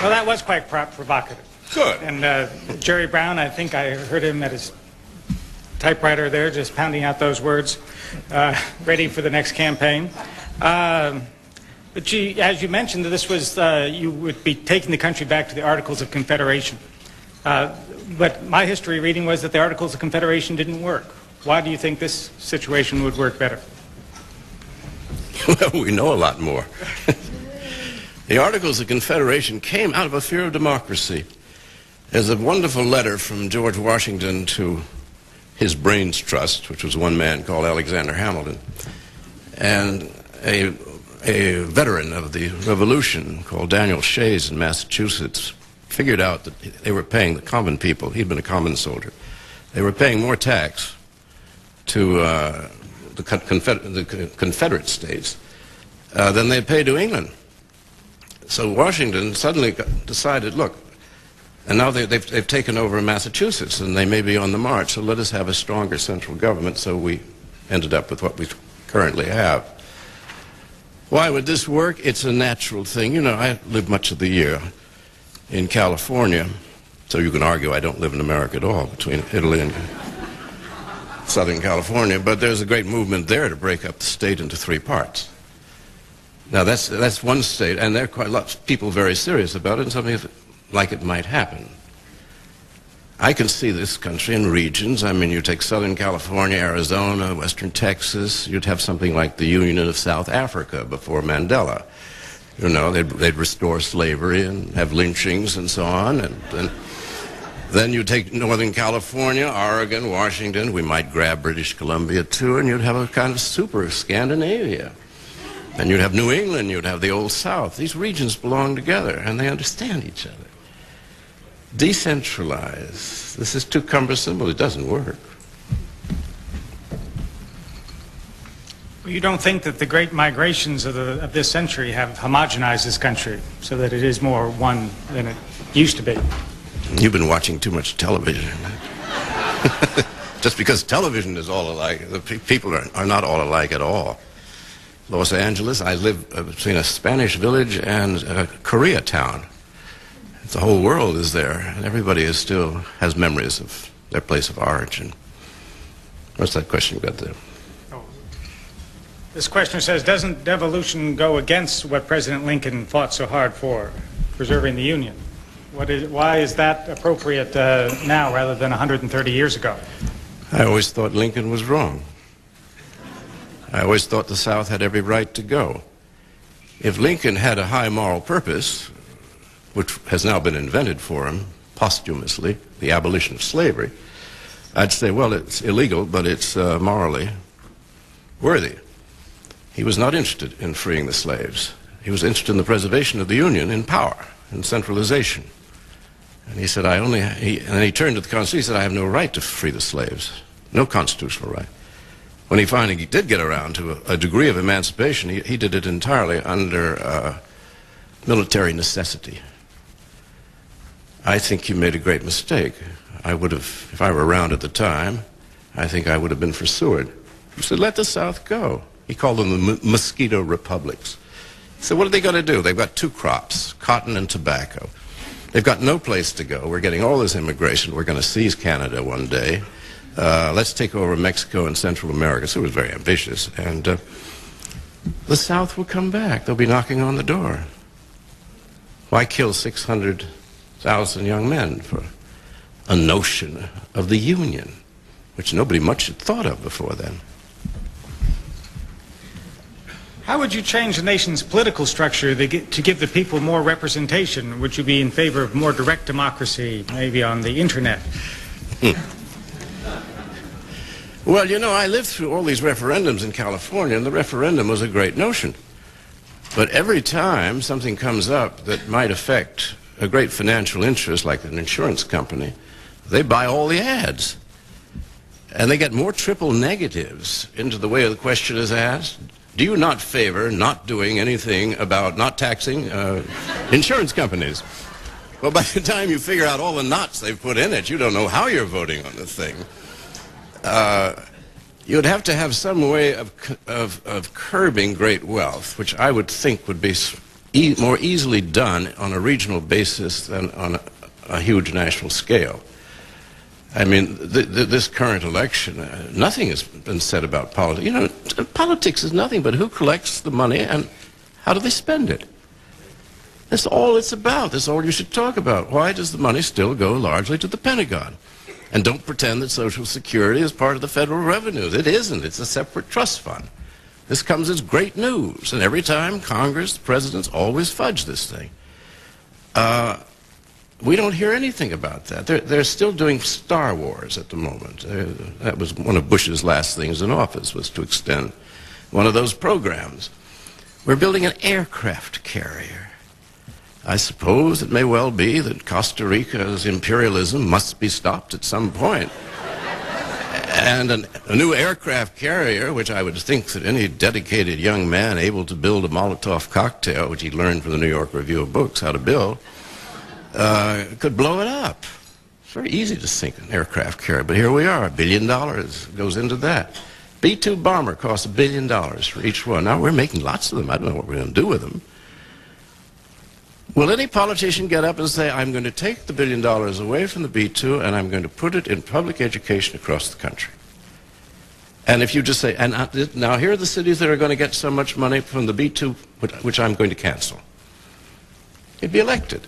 Well, that was quite provocative. Good. And Jerry Brown, I think I heard him at his typewriter there, just pounding out those words, ready for the next campaign. But as you mentioned, this was you would be taking the country back to the Articles of Confederation. But my history reading was that the Articles of Confederation didn't work. Why do you think this situation would work better? Well, we know a lot more. The Articles of Confederation came out of a fear of democracy. There's a wonderful letter from George Washington to his brains trust, which was one man called Alexander Hamilton, and a veteran of the Revolution called Daniel Shays in Massachusetts figured out that they were paying the common people, he'd been a common soldier, they were paying more tax to the Confederate states than they paid to England. So Washington suddenly decided, look, and now they've taken over Massachusetts, and they may be on the march, so let us have a stronger central government, so we ended up with what we currently have. Why would this work? It's a natural thing. You know, I live much of the year in California, so you can argue I don't live in America at all, between Italy and Southern California, but there's a great movement there to break up the state into 3 parts. Now, that's one state, and there are quite a lot of people very serious about it, and something like it might happen. I can see this country in regions. I mean, you take Southern California, Arizona, Western Texas, you'd have something like the Union of South Africa before Mandela. You know, they'd restore slavery and have lynchings and so on, and then you take Northern California, Oregon, Washington, we might grab British Columbia too, and you'd have a kind of super Scandinavia. And you'd have New England, you'd have the Old South. These regions belong together, and they understand each other. Decentralize. This is too cumbersome. Well, it doesn't work. Well, you don't think that the great migrations of this century have homogenized this country so that it is more one than it used to be? You've been watching too much television. Just because television is all alike, the people are not all alike at all. Los Angeles, I live between a Spanish village and a Koreatown. The whole world is there, and everybody still has memories of their place of origin. What's that question you got there? Oh. This questioner says, doesn't devolution go against what President Lincoln fought so hard for, preserving the Union? Why is that appropriate now rather than 130 years ago? I always thought Lincoln was wrong. I always thought the South had every right to go. If Lincoln had a high moral purpose, which has now been invented for him posthumously, the abolition of slavery, I'd say, well, it's illegal, but it's morally worthy. He was not interested in freeing the slaves. He was interested in the preservation of the Union in power and centralization. And he said, and he turned to the Constitution, he said, I have no right to free the slaves, no constitutional right. When he finally did get around to a degree of emancipation, he did it entirely under military necessity. I think he made a great mistake. I would have, if I were around at the time, I think I would have been for Seward. He said, let the South go. He called them the mosquito republics. He said, what are they going to do? They've got 2 crops, cotton and tobacco. They've got no place to go. We're getting all this immigration. We're going to seize Canada one day. Let's take over Mexico and Central America. So it was very ambitious. And the South will come back. They'll be knocking on the door. Why kill 600,000 young men for a notion of the Union, which nobody much had thought of before then? How would you change the nation's political structure to give the people more representation? Would you be in favor of more direct democracy, maybe on the internet? Well, you know, I lived through all these referendums in California, and the referendum was a great notion. But every time something comes up that might affect a great financial interest, like an insurance company, they buy all the ads. And they get more triple negatives into the way the question is asked. Do you not favor not doing anything about not taxing insurance companies? Well, by the time you figure out all the knots they've put in it, you don't know how you're voting on the thing. You'd have to have some way of curbing great wealth, which I would think would be more easily done on a regional basis than on a huge national scale. I mean, this current election, nothing has been said about politics. You know, politics is nothing but who collects the money and how do they spend it. That's all it's about. That's all you should talk about. Why does the money still go largely to the Pentagon? And don't pretend that Social Security is part of the federal revenues. It isn't. It's a separate trust fund. This comes as great news. And every time Congress, the presidents always fudge this thing. We don't hear anything about that. They're still doing Star Wars at the moment. That was one of Bush's last things in office, was to extend one of those programs. We're building an aircraft carrier. I suppose it may well be that Costa Rica's imperialism must be stopped at some point. And a new aircraft carrier, which I would think that any dedicated young man able to build a Molotov cocktail, which he learned from the New York Review of Books how to build, could blow it up. It's very easy to sink an aircraft carrier, but here we are, $1 billion goes into that. B-2 bomber costs $1 billion for each one. Now we're making lots of them. I don't know what we're going to do with them. Will any politician get up and say, I'm going to take the $1 billion away from the B-2 and I'm going to put it in public education across the country? And if you just say, and now here are the cities that are going to get so much money from the B-2, which I'm going to cancel, he'd be elected.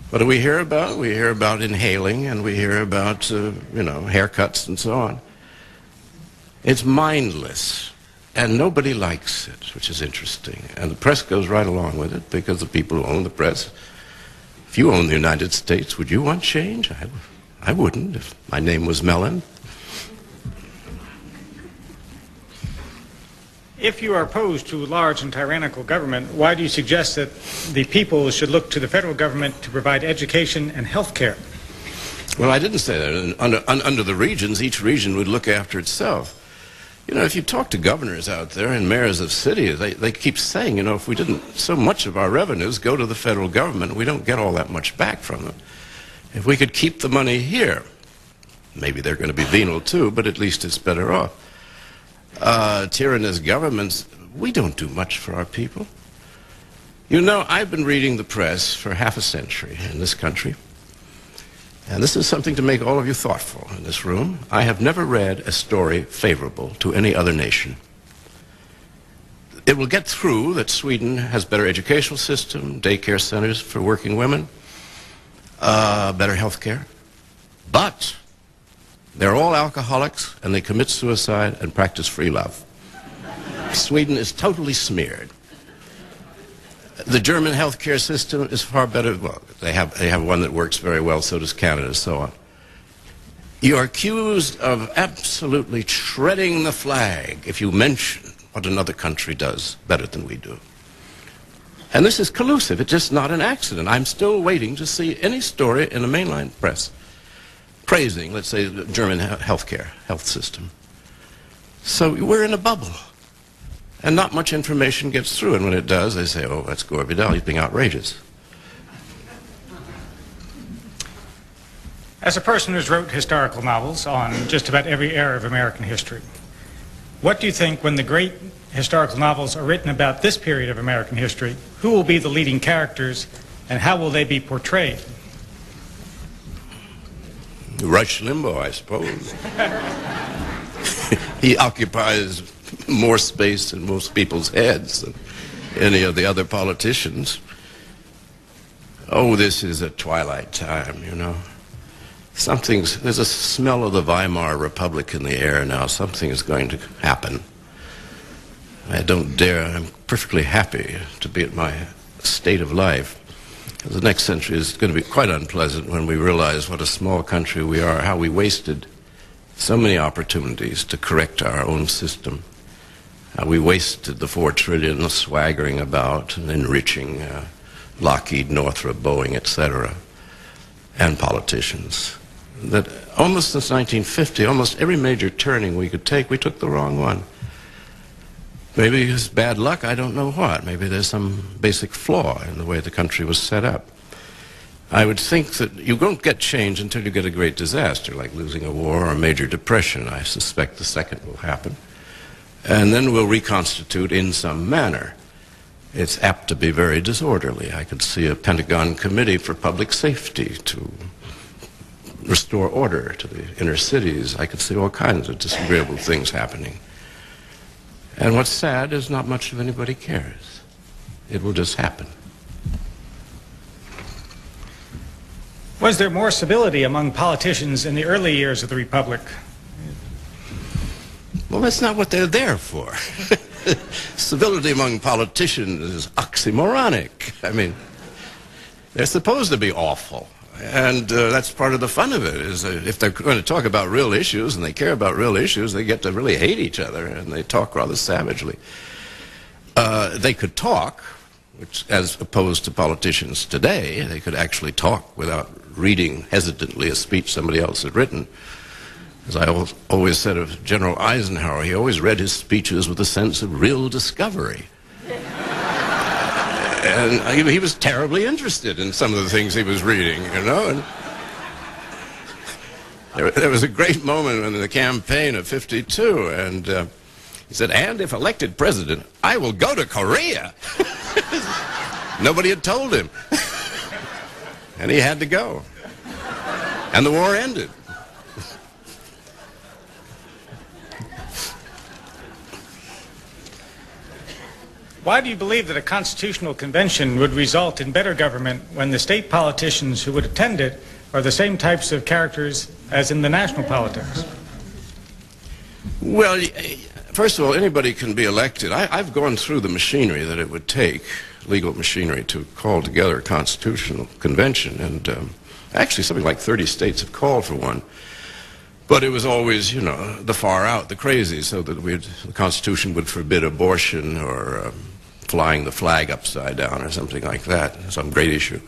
What do we hear about? We hear about inhaling, and we hear about, haircuts and so on. It's mindless, and nobody likes it, which is interesting. And the press goes right along with it, because the people who own the press. If you own the United States, would you want change? I wouldn't, if my name was Mellon. If you are opposed to large and tyrannical government, why do you suggest that the people should look to the federal government to provide education and health care? Well, I didn't say that. Under the regions, each region would look after itself. You know, if you talk to governors out there and mayors of cities, they keep saying, if we didn't, so much of our revenues go to the federal government, we don't get all that much back from them. If we could keep the money here, maybe they're going to be venal too, but at least it's better off. Tyrannous governments, we don't do much for our people. You know, I've been reading the press for half a century in this country, and this is something to make all of you thoughtful in this room. I have never read a story favorable to any other nation. It will get through that Sweden has better educational system, daycare centers for working women, better health care, but they're all alcoholics, and they commit suicide and practice free love. Sweden is totally smeared. The German healthcare system is far better. Well, they have one that works very well, so does Canada, so on. You are accused of absolutely shredding the flag if you mention what another country does better than we do. And this is collusive. It's just not an accident. I'm still waiting to see any story in the mainline press praising, let's say, the German health system. So we're in a bubble. And not much information gets through. And when it does, they say, oh, that's Gore Vidal. He's being outrageous. As a person who's wrote historical novels on just about every era of American history, what do you think, when the great historical novels are written about this period of American history, who will be the leading characters and how will they be portrayed? Rush Limbaugh, I suppose. He occupies more space in most people's heads than any of the other politicians. Oh, this is a twilight time, There's a smell of the Weimar Republic in the air now. Something is going to happen. I'm perfectly happy to be at my state of life. The next century is going to be quite unpleasant when we realize what a small country we are, how we wasted so many opportunities to correct our own system. How we wasted the $4 trillion swaggering about and enriching Lockheed, Northrop, Boeing, etc., and politicians. That almost since 1950, almost every major turning we could take, we took the wrong one. Maybe it's bad luck, I don't know what. Maybe there's some basic flaw in the way the country was set up. I would think that you don't get change until you get a great disaster, like losing a war or a major depression. I suspect the second will happen. And then we'll reconstitute in some manner. it's apt to be very disorderly. I could see a Pentagon Committee for Public Safety to restore order to the inner cities. I could see all kinds of disagreeable things happening. And what's sad is not much of anybody cares. It will just happen. Was there more civility among politicians in the early years of the Republic? Well, that's not what they're there for. Civility among politicians is oxymoronic. I mean, they're supposed to be awful. And that's part of the fun of it, is if they're going to talk about real issues and they care about real issues, they get to really hate each other, and they talk rather savagely. They could talk, which, as opposed to politicians today, they could actually talk without reading hesitantly a speech somebody else had written. As I always said of General Eisenhower, he always read his speeches with a sense of real discovery. And he was terribly interested in some of the things he was reading, you know. And there was a great moment in the campaign of '52, and he said, "And if elected president, I will go to Korea." Nobody had told him. And he had to go. And the war ended. Why do you believe that a constitutional convention would result in better government when the state politicians who would attend it are the same types of characters as in the national politics? Well, first of all, anybody can be elected. I've gone through the machinery that it would take, legal machinery, to call together a constitutional convention. And actually, something like 30 states have called for one. But it was always, you know, the far out, the crazy, so that the Constitution would forbid abortion or flying the flag upside down or something like that, some great issue.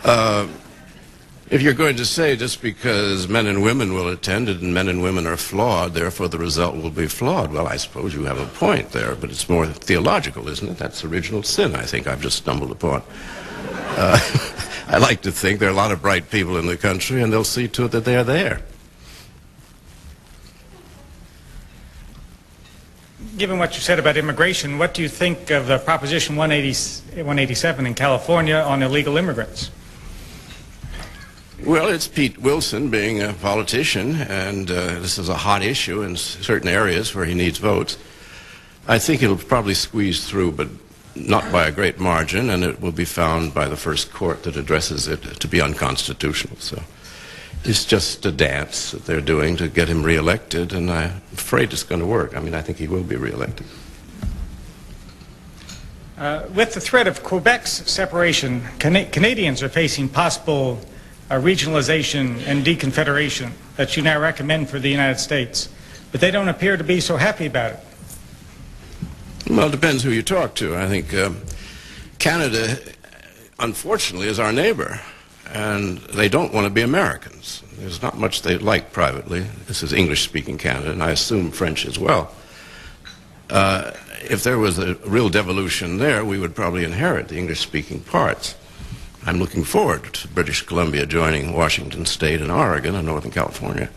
If you're going to say just because men and women will attend it and men and women are flawed, therefore the result will be flawed, well, I suppose you have a point there, but it's more theological, isn't it? That's original sin, I think I've just stumbled upon. I like to think there are a lot of bright people in the country, and they'll see to it that they are there. Given what you said about immigration, what do you think of the Proposition 187 in California on illegal immigrants? Well, it's Pete Wilson being a politician, and this is a hot issue in certain areas where he needs votes. I think it'll probably squeeze through, but not by a great margin, and it will be found by the first court that addresses it to be unconstitutional. So it's just a dance that they're doing to get him reelected, and I'm afraid it's going to work. I mean, I think he will be reelected. With the threat of Quebec's separation, Canadians are facing possible regionalization and deconfederation that you now recommend for the United States, but they don't appear to be so happy about it. Well, it depends who you talk to. I think Canada, unfortunately, is our neighbor. And they don't want to be Americans. There's not much they like privately. This is English-speaking Canada, and I assume French as well. If there was a real devolution there, we would probably inherit the English-speaking parts. I'm looking forward to British Columbia joining Washington State and Oregon and Northern California.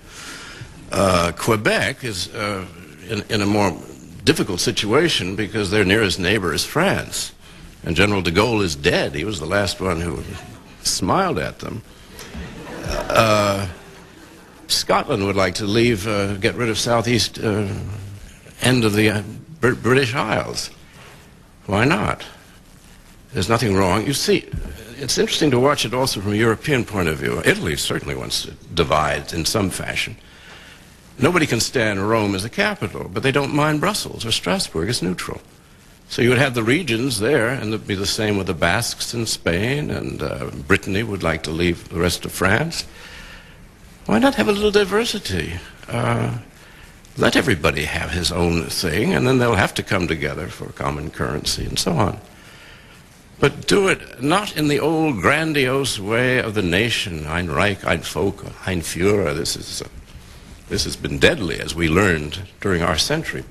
Quebec is in a more difficult situation because their nearest neighbor is France. And General de Gaulle is dead. He was the last one who smiled at them. Scotland would like to leave, get rid of southeast end of the British Isles. Why not? There's nothing wrong. You see, it's interesting to watch it also from a European point of view. Italy certainly wants to divide in some fashion. Nobody can stand Rome as a capital, but they don't mind Brussels or Strasbourg as neutral. So you would have the regions there, and it would be the same with the Basques in Spain, and Brittany would like to leave the rest of France. Why not have a little diversity? Let everybody have his own thing, and then they'll have to come together for a common currency and so on. But do it not in the old grandiose way of the nation, ein Reich, ein Volk, ein Führer. This has been deadly, as we learned during our century.